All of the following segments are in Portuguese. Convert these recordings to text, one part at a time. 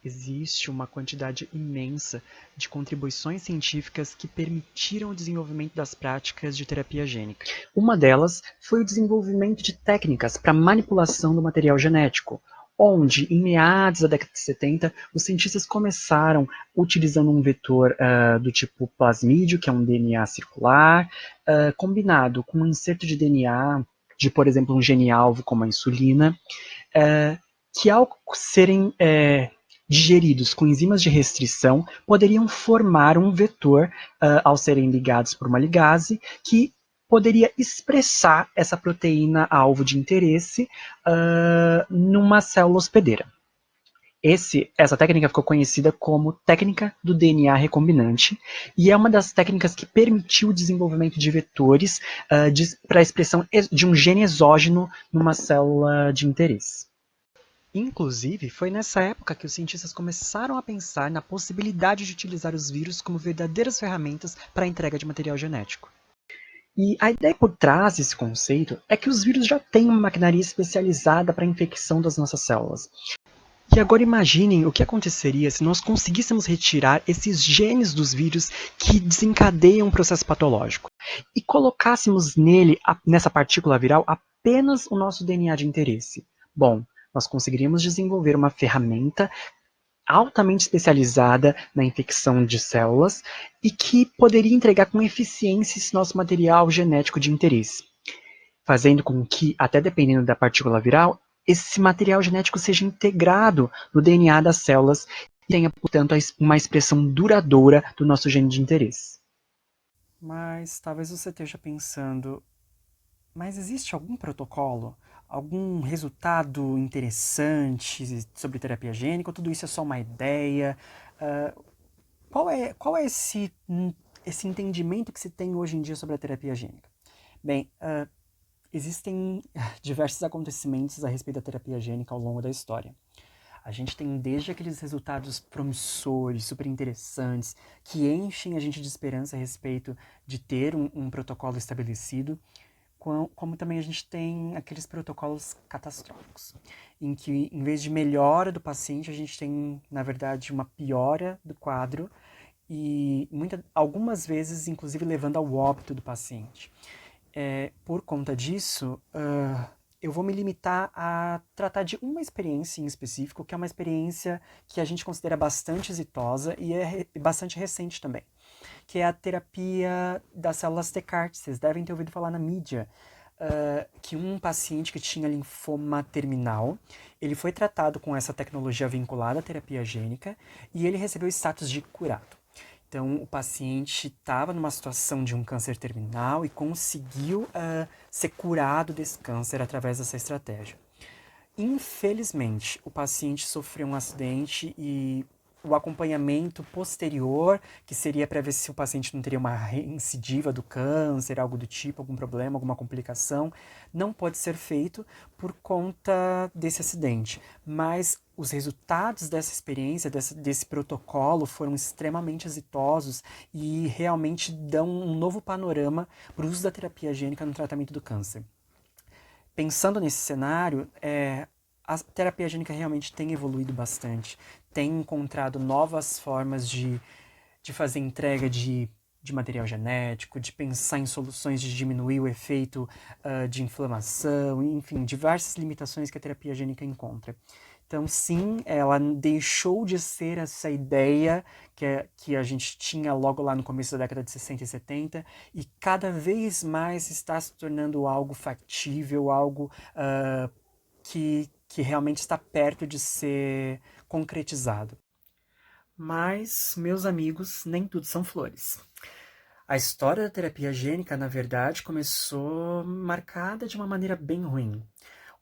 existe uma quantidade imensa de contribuições científicas que permitiram o desenvolvimento das práticas de terapia gênica. Uma delas foi o desenvolvimento de técnicas para manipulação do material genético, onde, em meados da década de 70, os cientistas começaram utilizando um vetor do tipo plasmídio, que é um DNA circular, combinado com um inserto de DNA de, por exemplo, um gene-alvo como a insulina, que ao serem digeridos com enzimas de restrição, poderiam formar um vetor ao serem ligados por uma ligase que poderia expressar essa proteína-alvo de interesse numa célula hospedeira. Essa técnica ficou conhecida como técnica do DNA recombinante e é uma das técnicas que permitiu o desenvolvimento de vetores para a expressão de um gene exógeno numa célula de interesse. Inclusive, foi nessa época que os cientistas começaram a pensar na possibilidade de utilizar os vírus como verdadeiras ferramentas para a entrega de material genético. E a ideia por trás desse conceito é que os vírus já têm uma maquinaria especializada para a infecção das nossas células. E agora imaginem o que aconteceria se nós conseguíssemos retirar esses genes dos vírus que desencadeiam um processo patológico e colocássemos nessa partícula viral, apenas o nosso DNA de interesse. Bom, nós conseguiríamos desenvolver uma ferramenta altamente especializada na infecção de células e que poderia entregar com eficiência esse nosso material genético de interesse, fazendo com que, até dependendo da partícula viral, esse material genético seja integrado no DNA das células e tenha, portanto, uma expressão duradoura do nosso gene de interesse. Mas talvez você esteja pensando, mas existe algum protocolo, algum resultado interessante sobre terapia gênica, ou tudo isso é só uma ideia? Qual é esse entendimento que se tem hoje em dia sobre a terapia gênica? Bem, existem diversos acontecimentos a respeito da terapia gênica ao longo da história. A gente tem desde aqueles resultados promissores, super interessantes, que enchem a gente de esperança a respeito de ter um protocolo estabelecido, como também a gente tem aqueles protocolos catastróficos, em que, em vez de melhora do paciente, a gente tem, na verdade, uma piora do quadro e algumas vezes, inclusive, levando ao óbito do paciente. Por conta disso, eu vou me limitar a tratar de uma experiência em específico, que é uma experiência que a gente considera bastante exitosa e é bastante recente também, que é a terapia das células T CAR. Vocês devem ter ouvido falar na mídia que um paciente que tinha linfoma terminal, ele foi tratado com essa tecnologia vinculada à terapia gênica e ele recebeu o status de curado. Então, o paciente estava numa situação de um câncer terminal e conseguiu ser curado desse câncer através dessa estratégia. Infelizmente, o paciente sofreu um acidente e o acompanhamento posterior, que seria para ver se o paciente não teria uma reincidiva do câncer, algo do tipo, algum problema, alguma complicação, não pode ser feito por conta desse acidente. Mas os resultados dessa experiência, desse protocolo, foram extremamente exitosos e realmente dão um novo panorama para o uso da terapia gênica no tratamento do câncer. Pensando nesse cenário, a terapia gênica realmente tem evoluído bastante, tem encontrado novas formas de fazer entrega de material genético, de pensar em soluções de diminuir o efeito de inflamação, enfim, diversas limitações que a terapia gênica encontra. Então, sim, ela deixou de ser essa ideia que a gente tinha logo lá no começo da década de 60 e 70 e cada vez mais está se tornando algo factível, algo que realmente está perto de ser concretizado. Mas, meus amigos, nem tudo são flores. A história da terapia gênica, na verdade, começou marcada de uma maneira bem ruim.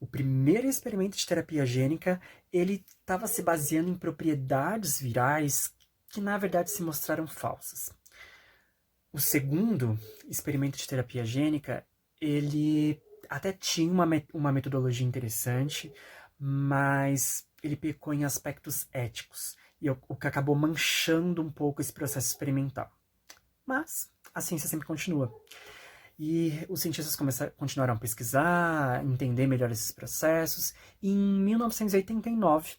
O primeiro experimento de terapia gênica, ele estava se baseando em propriedades virais que, na verdade, se mostraram falsas. O segundo experimento de terapia gênica, ele até tinha uma metodologia interessante, mas ele pecou em aspectos éticos, e o que acabou manchando um pouco esse processo experimental. Mas a ciência sempre continua. E os cientistas continuaram a pesquisar, entender melhor esses processos. E em 1989,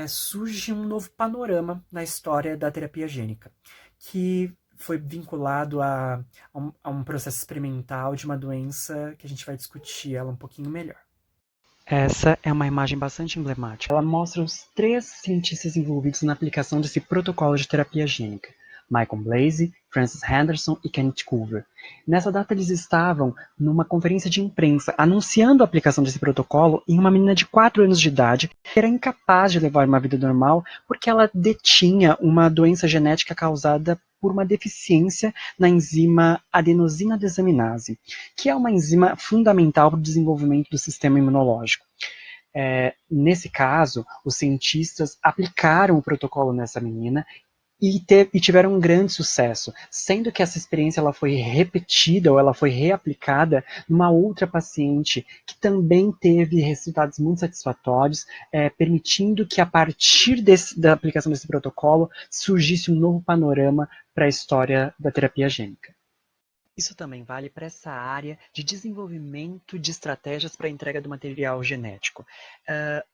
surge um novo panorama na história da terapia gênica, que foi vinculado a um processo experimental de uma doença que a gente vai discutir ela um pouquinho melhor. Essa é uma imagem bastante emblemática. Ela mostra os 3 cientistas envolvidos na aplicação desse protocolo de terapia gênica: Michael Blazey, Francis Henderson e Kenneth Culver. Nessa data eles estavam numa conferência de imprensa anunciando a aplicação desse protocolo em uma menina de 4 anos de idade que era incapaz de levar uma vida normal porque ela detinha uma doença genética causada por uma deficiência na enzima adenosina desaminase, que é uma enzima fundamental para o desenvolvimento do sistema imunológico. Nesse caso, os cientistas aplicaram o protocolo nessa menina e tiveram um grande sucesso, sendo que essa experiência ela foi repetida ou ela foi reaplicada numa outra paciente que também teve resultados muito satisfatórios, permitindo que a partir da aplicação desse protocolo surgisse um novo panorama para a história da terapia gênica. Isso também vale para essa área de desenvolvimento de estratégias para a entrega do material genético.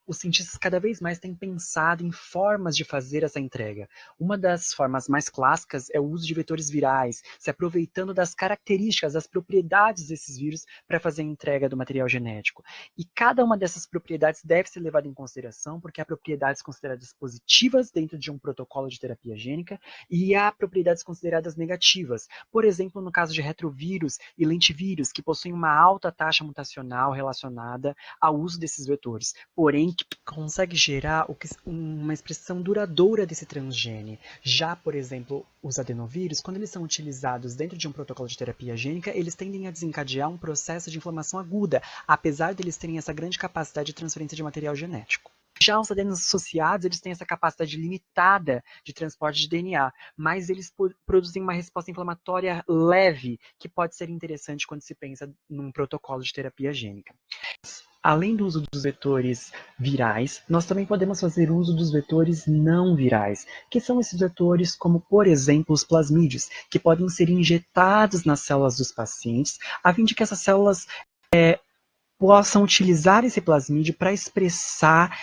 Os cientistas cada vez mais têm pensado em formas de fazer essa entrega. Uma das formas mais clássicas é o uso de vetores virais, se aproveitando das características, das propriedades desses vírus para fazer a entrega do material genético. E cada uma dessas propriedades deve ser levada em consideração, porque há propriedades consideradas positivas dentro de um protocolo de terapia gênica e há propriedades consideradas negativas. Por exemplo, no caso de retrovírus e lentivírus, que possuem uma alta taxa mutacional relacionada ao uso desses vetores, porém que consegue gerar uma expressão duradoura desse transgene. Já, por exemplo, os adenovírus, quando eles são utilizados dentro de um protocolo de terapia gênica, eles tendem a desencadear um processo de inflamação aguda, apesar deles terem essa grande capacidade de transferência de material genético. Já os adenos associados, eles têm essa capacidade limitada de transporte de DNA, mas eles produzem uma resposta inflamatória leve, que pode ser interessante quando se pensa num protocolo de terapia gênica. Além do uso dos vetores virais, nós também podemos fazer uso dos vetores não virais, que são esses vetores como, por exemplo, os plasmídeos, que podem ser injetados nas células dos pacientes, a fim de que essas células possam utilizar esse plasmídio para expressar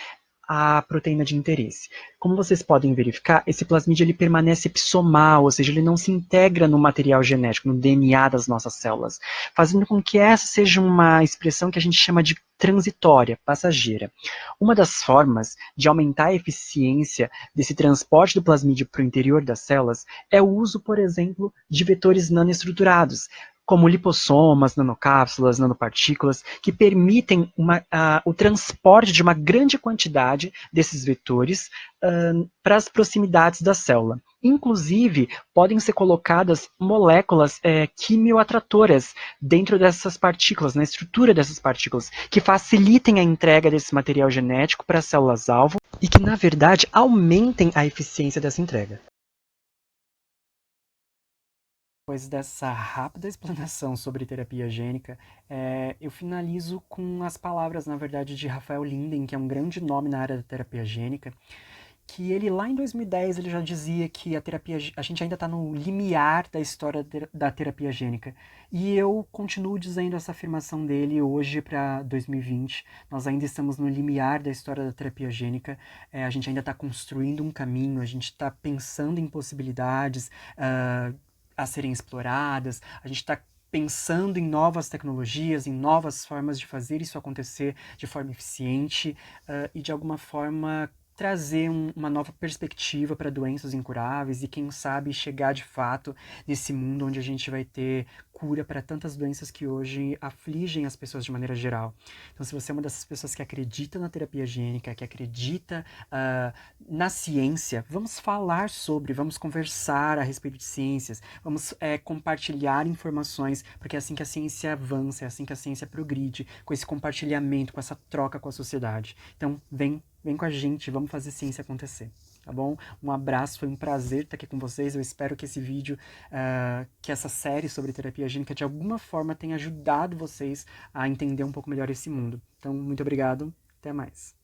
a proteína de interesse. Como vocês podem verificar, esse plasmídio ele permanece epissomal, ou seja, ele não se integra no material genético, no DNA das nossas células, fazendo com que essa seja uma expressão que a gente chama de transitória, passageira. Uma das formas de aumentar a eficiência desse transporte do plasmídio para o interior das células é o uso, por exemplo, de vetores nanoestruturados, como lipossomas, nanocápsulas, nanopartículas, que permitem o transporte de uma grande quantidade desses vetores para as proximidades da célula. Inclusive, podem ser colocadas moléculas quimioatratoras dentro dessas partículas, na estrutura dessas partículas, que facilitem a entrega desse material genético para as células-alvo e que, na verdade, aumentem a eficiência dessa entrega. Depois dessa rápida explanação sobre terapia gênica, eu finalizo com as palavras, na verdade, de Rafael Linden, que é um grande nome na área da terapia gênica, que ele lá em 2010 ele já dizia que a gente ainda está no limiar da história da terapia gênica. E eu continuo dizendo essa afirmação dele hoje para 2020. Nós ainda estamos no limiar da história da terapia gênica. A gente ainda está construindo um caminho, a gente está pensando em possibilidades a serem exploradas, a gente está pensando em novas tecnologias, em novas formas de fazer isso acontecer de forma eficiente e de alguma forma trazer uma nova perspectiva para doenças incuráveis e quem sabe chegar de fato nesse mundo onde a gente vai ter cura para tantas doenças que hoje afligem as pessoas de maneira geral. Então, se você é uma dessas pessoas que acredita na terapia gênica, que acredita na ciência, vamos falar sobre, vamos conversar a respeito de ciências, vamos compartilhar informações, porque é assim que a ciência avança, é assim que a ciência progride, com esse compartilhamento, com essa troca com a sociedade. Então, vem com a gente, vamos fazer ciência acontecer, tá bom? Um abraço, foi um prazer estar aqui com vocês. Eu espero que esse vídeo, que essa série sobre terapia gênica, de alguma forma tenha ajudado vocês a entender um pouco melhor esse mundo. Então, muito obrigado, até mais.